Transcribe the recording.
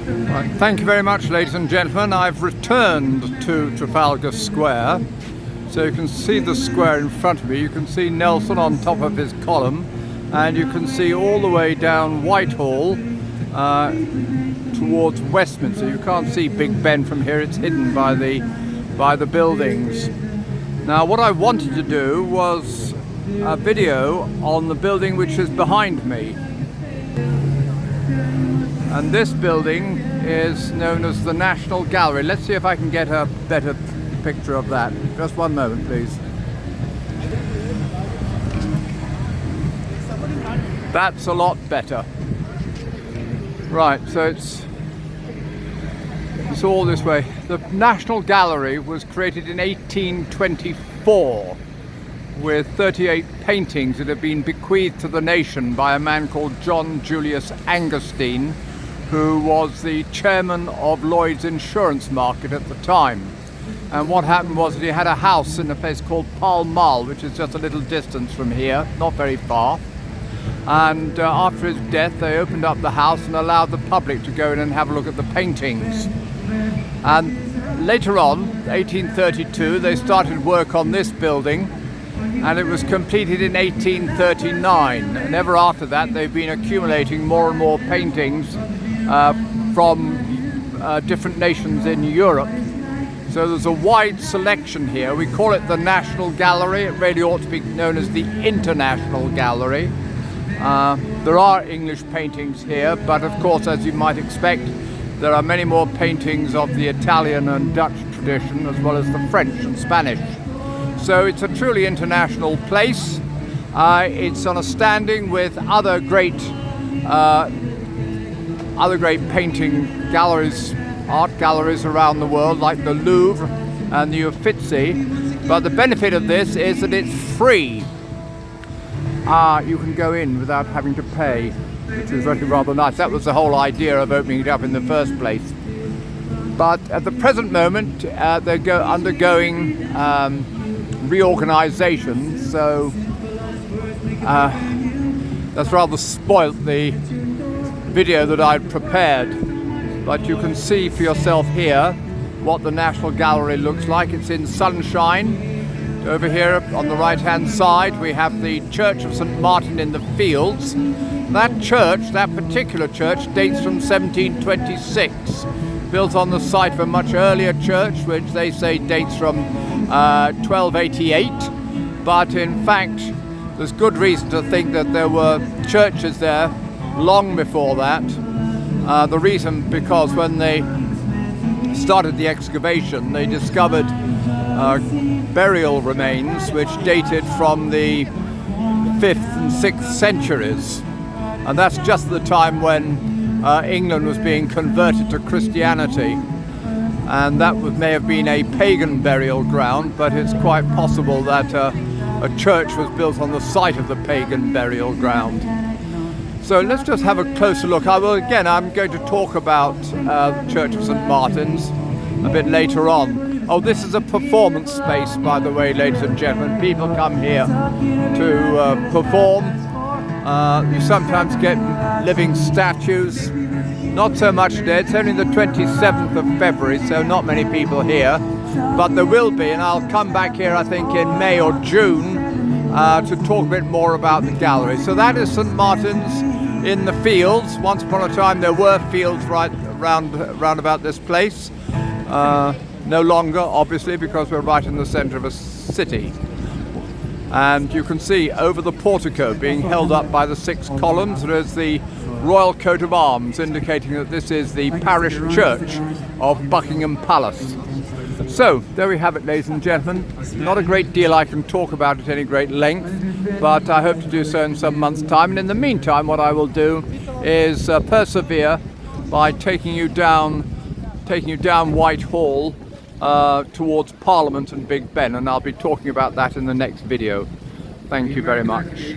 Right, thank you very much, ladies and gentlemen. I've returned to Trafalgar Square. So you can see the square in front of me. You can see Nelson on top of his column, and you can see all the way down Whitehall towards Westminster. You can't see Big Ben from here. It's hidden by the buildings. Now, what I wanted to do was a video on the building which is behind me. And this building is known as the National Gallery. Let's see if I can get a better picture of that. Just one moment, please. That's a lot better. Right, so it's all this way. The National Gallery was created in 1824 with 38 paintings that had been bequeathed to the nation by a man called John Julius Angerstein, who was the chairman of Lloyd's insurance market at the time. And what happened was that he had a house in a place called Pall Mall, which is just a little distance from here, not very far. And after his death, they opened up the house and allowed the public to go in and have a look at the paintings. And later on, 1832, they started work on this building, and it was completed in 1839. And ever after that, they've been accumulating more and more paintings from different nations in Europe. So there's a wide selection here. We call it the National Gallery. It really ought to be known as the International Gallery. There are English paintings here, but of course, as you might expect, there are many more paintings of the Italian and Dutch tradition, as well as the French and Spanish. So it's a truly international place. It's on a standing with other great painting galleries, art galleries around the world, like the Louvre and the Uffizi. But the benefit of this is that it's free. You can go in without having to pay, which is really rather nice. That was the whole idea of opening it up in the first place. But at the present moment, they're undergoing reorganisation, so that's rather spoilt the video that I'd prepared. But you can see for yourself here what the National Gallery looks like. It's in sunshine. Over here on the right hand side we have the Church of St. Martin in the Fields. That church, that particular church, dates from 1726, built on the site of a much earlier church which they say dates from 1288, but in fact there's good reason to think that there were churches there long before that. The reason because when they started the excavation they discovered burial remains which dated from the 5th and 6th centuries, and that's just the time when England was being converted to Christianity, and that may have been a pagan burial ground, but it's quite possible that a church was built on the site of the pagan burial ground. So let's just have a closer look. I'm going to talk about the Church of St. Martin's a bit later on. Oh, this is a performance space, by the way, ladies and gentlemen. People come here to perform. You sometimes get living statues. Not so much today. It's only the 27th of February, so not many people here. But there will be, and I'll come back here, I think, in May or June to talk a bit more about the gallery. So that is St. Martin's in the Fields. Once upon a time there were fields right round about this place. No longer, obviously, because we're right in the centre of a city. And you can see over the portico being held up by the 6 columns, there is the royal coat of arms, indicating that this is the parish church of Buckingham Palace. So, there we have it, ladies and gentlemen. Not a great deal I can talk about at any great length, but I hope to do so in some months' time. And in the meantime, what I will do is persevere by taking you down Whitehall towards Parliament and Big Ben, and I'll be talking about that in the next video. Thank you very much.